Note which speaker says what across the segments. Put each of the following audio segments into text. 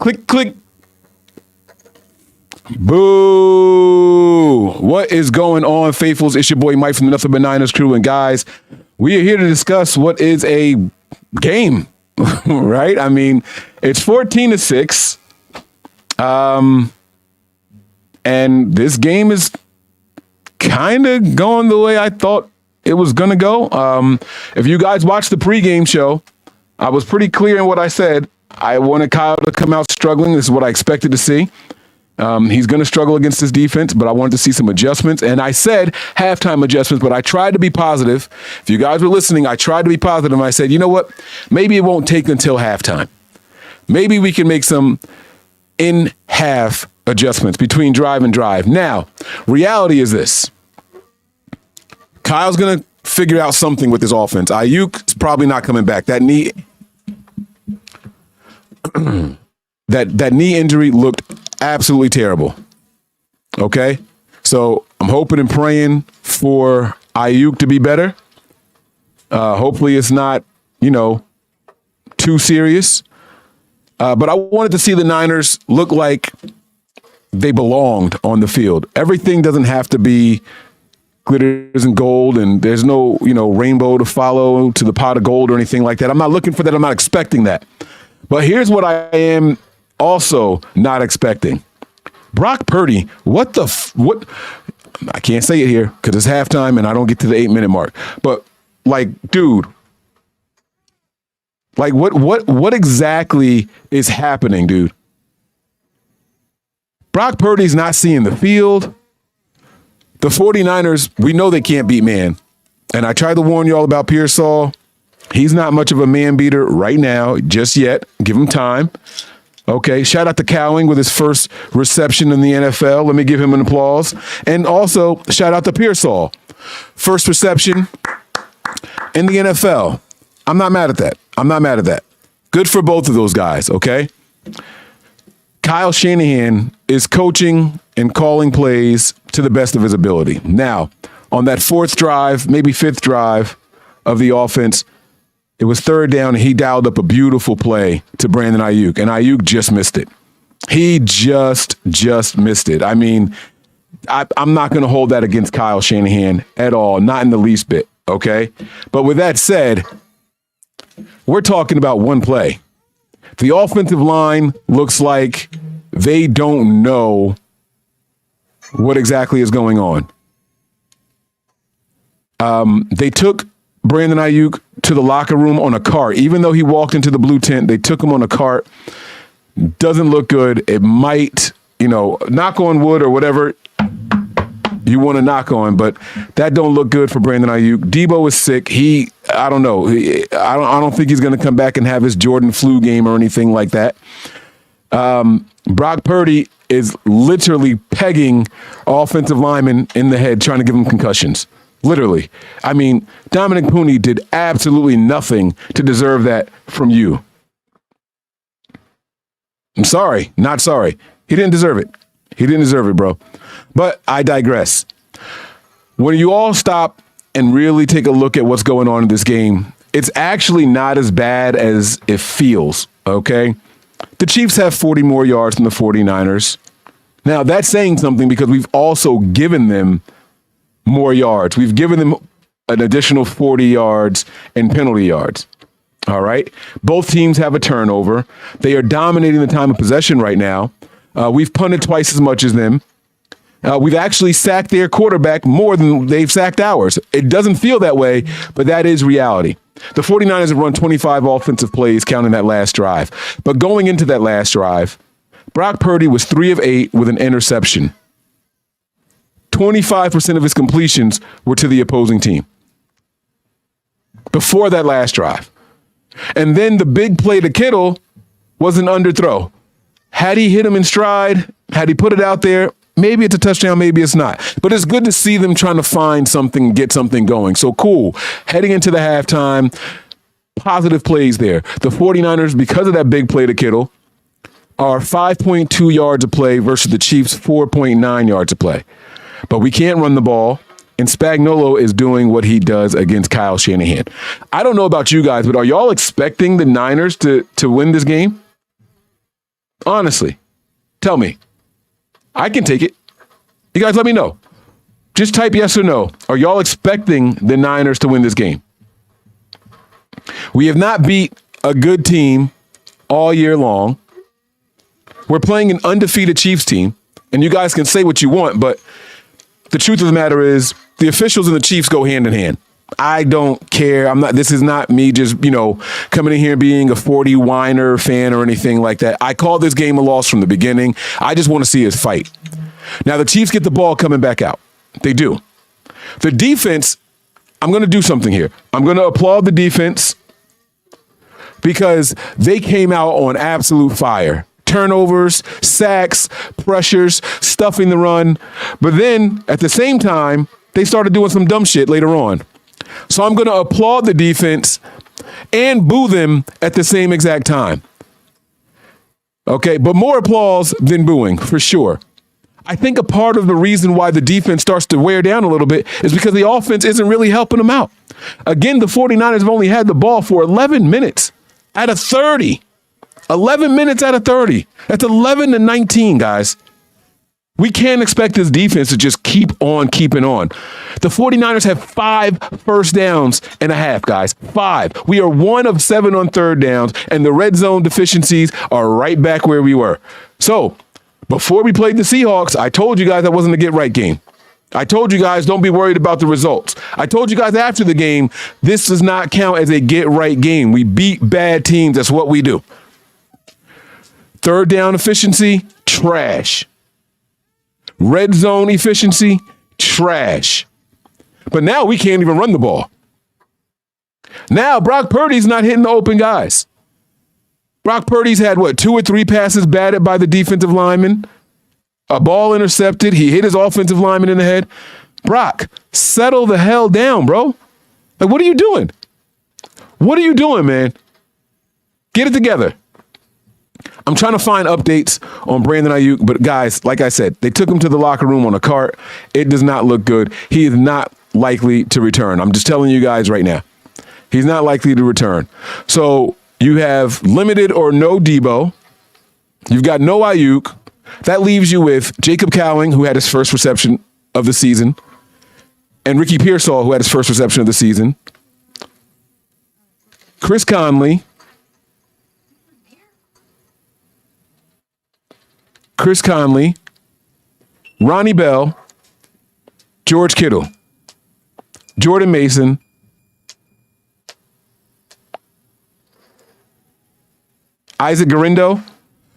Speaker 1: Click, click. Boo! What is going on, faithfuls? It's your boy Mike from the Nothing But Niners crew. And guys, we are here to discuss what is a game, right? I mean, it's 14-6. And this game is kind of going the way I thought it was going to go. If you guys watched the pregame show, I was pretty clear in what I said. I wanted Kyle to come out struggling. This is what I expected to see. He's going to struggle against this defense, but I wanted to see some adjustments. And I said halftime adjustments, but I tried to be positive. If you guys were listening, I tried to be positive. And I said, you know what? Maybe it won't take until halftime. Maybe we can make some in-half adjustments between drive and drive. Now, reality is this. Kyle's going to figure out something with his offense. Aiyuk's probably not coming back. That knee that knee injury looked absolutely terrible. Okay? So I'm hoping and praying for Aiyuk to be better. Hopefully it's not, too serious. But I wanted to see the Niners look like they belonged on the field. Everything doesn't have to be glitters and gold, and there's no, rainbow to follow to the pot of gold or anything like that. I'm not looking for that. I'm not expecting that. But here's what I am also not expecting. Brock Purdy, what? I can't say it here because it's halftime and I don't get to the 8-minute mark. But dude, what exactly is happening, dude? Brock Purdy's not seeing the field. The 49ers, we know they can't beat man. And I tried to warn you all about Pearsall. He's not much of a man beater right now, just yet. Give him time. Okay, shout out to Cowing with his first reception in the NFL. Let me give him an applause. And also, shout out to Pearsall. First reception in the NFL. I'm not mad at that. Good for both of those guys, okay? Kyle Shanahan is coaching and calling plays to the best of his ability. Now, on that fourth drive, maybe fifth drive of the offense, it was third down, and he dialed up a beautiful play to Brandon Aiyuk, and Aiyuk just missed it. He just missed it. I mean, I'm not going to hold that against Kyle Shanahan at all, not in the least bit, okay? But with that said, we're talking about one play. The offensive line looks like they don't know what exactly is going on. They took Brandon Aiyuk to the locker room on a cart. Even though he walked into the blue tent, they took him on a cart. Doesn't look good. It might, knock on wood or whatever you want to knock on, but that don't look good for Brandon Aiyuk. Debo is sick. I don't know. I don't think he's going to come back and have his Jordan flu game or anything like that. Brock Purdy is literally pegging offensive linemen in the head, trying to give them concussions. Literally. I mean, Dominic Pooney did absolutely nothing to deserve that from you. I'm sorry. Not sorry. He didn't deserve it. He didn't deserve it, bro. But I digress. When you all stop and really take a look at what's going on in this game, it's actually not as bad as it feels, okay? The Chiefs have 40 more yards than the 49ers. Now, that's saying something because we've also given them more yards. We've given them an additional 40 yards and penalty yards. All right. Both teams have a turnover. They are dominating the time of possession right now. We've punted twice as much as them. We've actually sacked their quarterback more than they've sacked ours. It doesn't feel that way, but that is reality. The 49ers have run 25 offensive plays, counting that last drive. But going into that last drive, Brock Purdy was 3 of 8 with an interception. 25% of his completions were to the opposing team before that last drive. And then the big play to Kittle was an underthrow. Had he hit him in stride, had he put it out there, maybe it's a touchdown, maybe it's not. But it's good to see them trying to find something, get something going. So cool. Heading into the halftime, positive plays there. The 49ers, because of that big play to Kittle, are 5.2 yards a play versus the Chiefs' 4.9 yards a play. But we can't run the ball, and Spagnuolo is doing what he does against Kyle Shanahan. I don't know about you guys, but are y'all expecting the Niners to win this game? Honestly, tell me. I can take it. You guys let me know. Just type yes or no. Are y'all expecting the Niners to win this game? We have not beat a good team all year long. We're playing an undefeated Chiefs team, and you guys can say what you want, but the truth of the matter is the officials and the Chiefs go hand in hand. I don't care. This is not me just, coming in here being a 40 whiner fan or anything like that. I call this game a loss from the beginning. I just want to see us fight. Now, the Chiefs get the ball coming back out. They do. The defense, I'm going to do something here. I'm going to applaud the defense because they came out on absolute fire. Turnovers, sacks, pressures, stuffing the run. But then, at the same time, they started doing some dumb shit later on. So I'm going to applaud the defense and boo them at the same exact time. Okay, but more applause than booing, for sure. I think a part of the reason why the defense starts to wear down a little bit is because the offense isn't really helping them out. Again, the 49ers have only had the ball for 11 minutes out of 30. 11 minutes out of 30. That's 11 to 19, guys. We can't expect this defense to just keep on keeping on. The 49ers have 5 first downs and a half, guys. 5. We are 1 of 7 on third downs, and the red zone deficiencies are right back where we were. So, before we played the Seahawks, I told you guys that wasn't a get-right game. I told you guys don't be worried about the results. I told you guys after the game, this does not count as a get-right game. We beat bad teams. That's what we do. Third down efficiency, trash. Red zone efficiency, trash. But now we can't even run the ball. Now Brock Purdy's not hitting the open guys. Brock Purdy's had, 2 or 3 passes batted by the defensive lineman, a ball intercepted. He hit his offensive lineman in the head. Brock, settle the hell down, bro. Like, what are you doing? What are you doing, man? Get it together. I'm trying to find updates on Brandon Ayuk, but guys, like I said, they took him to the locker room on a cart. It does not look good. He is not likely to return. I'm just telling you guys right now. He's not likely to return. So you have limited or no Debo. You've got no Ayuk. That leaves you with Jacob Cowing, who had his first reception of the season, and Ricky Pearsall, who had his first reception of the season. Chris Conley. Ronnie Bell, George Kittle, Jordan Mason, Isaac Garindo.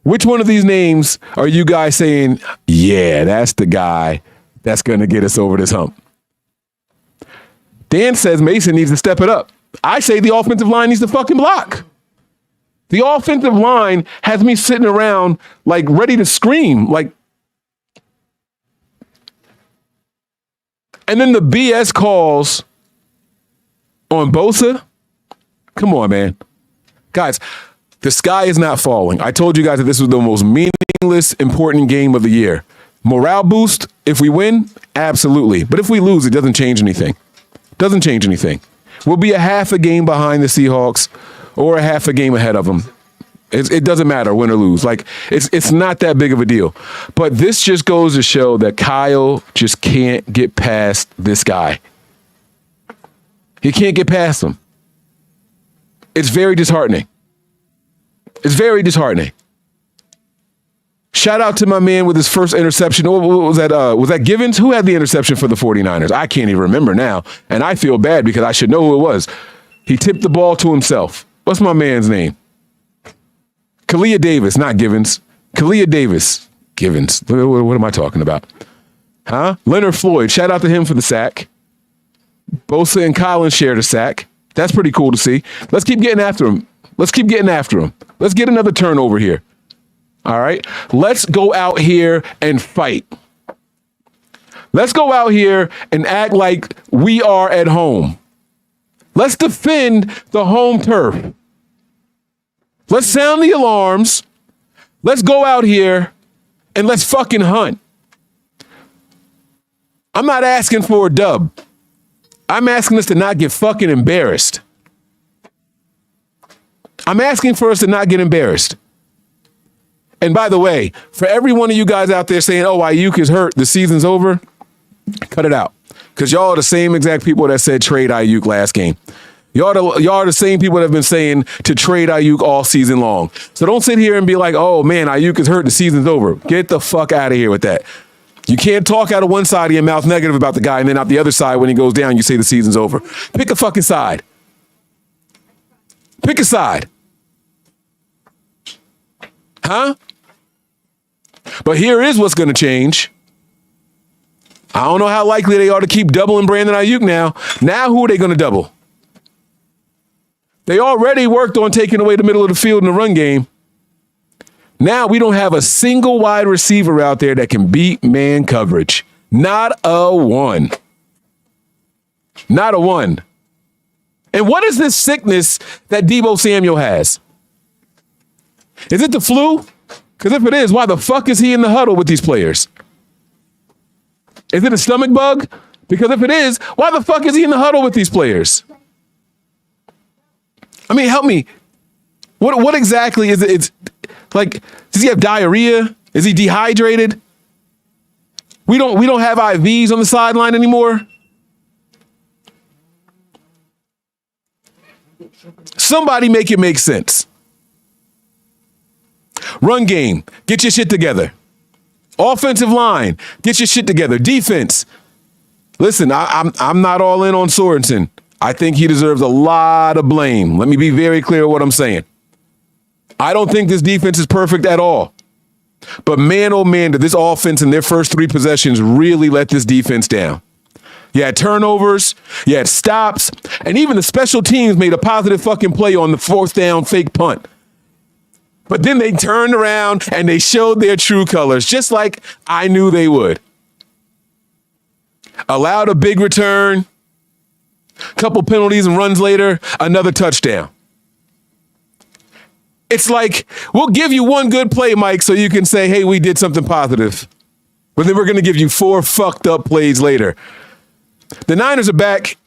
Speaker 1: Which one of these names are you guys saying, yeah, that's the guy that's going to get us over this hump? Dan says Mason needs to step it up. I say the offensive line needs to fucking block. The offensive line has me sitting around like ready to scream. And then the BS calls on Bosa. Come on, man. Guys, the sky is not falling. I told you guys that this was the most meaningless, important game of the year. Morale boost, if we win, absolutely. But if we lose, it doesn't change anything. Doesn't change anything. We'll be a half a game behind the Seahawks or a half a game ahead of them. It doesn't matter win or lose. It's not that big of a deal. But this just goes to show that Kyle just can't get past this guy. He can't get past him. It's very disheartening. It's very disheartening. Shout out to my man with his first interception. What was that? Was that Givens? Who had the interception for the 49ers? I can't even remember now. And I feel bad because I should know who it was. He tipped the ball to himself. What's my man's name? Kalia Davis, not Givens. Kalia Davis. Givens. What am I talking about? Huh? Leonard Floyd. Shout out to him for the sack. Bosa and Collins shared a sack. That's pretty cool to see. Let's keep getting after him. Let's keep getting after him. Let's get another turnover here. All right? Let's go out here and fight. Let's go out here and act like we are at home. Let's defend the home turf. Let's sound the alarms. Let's go out here and let's fucking hunt. I'm not asking for a dub. I'm asking us to not get fucking embarrassed. I'm asking for us to not get embarrassed. And by the way, for every one of you guys out there saying, oh, Ayuk is hurt, the season's over, cut it out. Because y'all are the same exact people that said trade Ayuk last game. Y'all are the same people that have been saying to trade Ayuk all season long. So don't sit here and be like, oh, man, Ayuk is hurt, the season's over. Get the fuck out of here with that. You can't talk out of one side of your mouth negative about the guy, and then out the other side, when he goes down, you say the season's over. Pick a fucking side. Pick a side. Huh? But here is what's going to change. I don't know how likely they are to keep doubling Brandon Ayuk now. Now who are they going to double? They already worked on taking away the middle of the field in the run game. Now we don't have a single wide receiver out there that can beat man coverage. Not a one. Not a one. And what is this sickness that Deebo Samuel has? Is it the flu? Because if it is, why the fuck is he in the huddle with these players? Is it a stomach bug? Because if it is, why the fuck is he in the huddle with these players? I mean, help me. What exactly is it? It's like, does he have diarrhea? Is he dehydrated? We don't have IVs on the sideline anymore. Somebody make it make sense. Run game, get your shit together. Offensive line, get your shit together. Defense. Listen, I'm not all in on Sorensen. I think he deserves a lot of blame. Let me be very clear what I'm saying. I don't think this defense is perfect at all. But man, oh man, did this offense in their first 3 possessions really let this defense down. You had turnovers, you had stops, and even the special teams made a positive fucking play on the 4th down fake punt. But then they turned around and they showed their true colors, just like I knew they would. Allowed a big return, couple penalties and runs later, another touchdown. It's like, we'll give you one good play, Mike, so you can say, hey, we did something positive. But then we're going to give you 4 fucked up plays later. The Niners are back.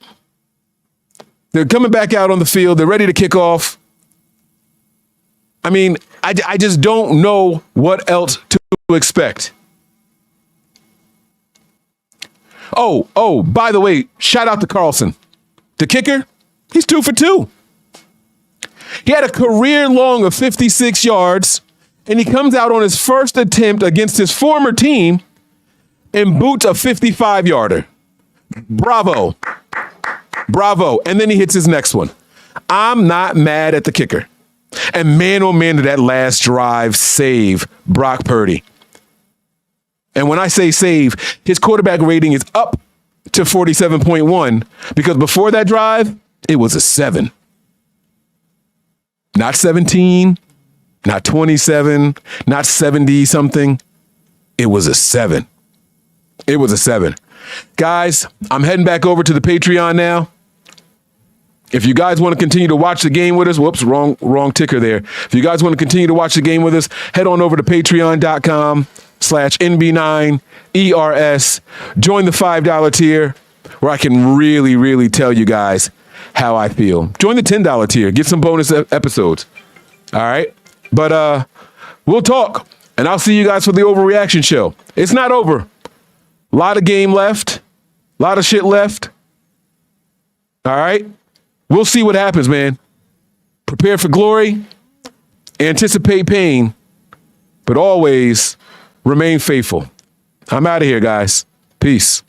Speaker 1: They're coming back out on the field. They're ready to kick off. I mean, I just don't know what else to expect. Oh, by the way, shout out to Carlson. The kicker, he's 2 for 2. He had a career long of 56 yards, and he comes out on his first attempt against his former team and boots a 55-yarder. Bravo. And then he hits his next one. I'm not mad at the kicker. And man, oh man, did that last drive save Brock Purdy. And when I say save, his quarterback rating is up to 47.1 because before that drive, it was a 7. Not 17, not 27, not 70 something. It was a 7. It was a 7. Guys, I'm heading back over to the Patreon now. If you guys want to continue to watch the game with us, whoops, wrong ticker there. If you guys want to continue to watch the game with us, head on over to patreon.com/NB9ERS. Join the $5 tier where I can really, really tell you guys how I feel. Join the $10 tier. Get some bonus episodes. All right? But we'll talk, and I'll see you guys for the overreaction show. It's not over. A lot of game left. A lot of shit left. All right? We'll see what happens, man. Prepare for glory, anticipate pain, but always remain faithful. I'm out of here, guys. Peace.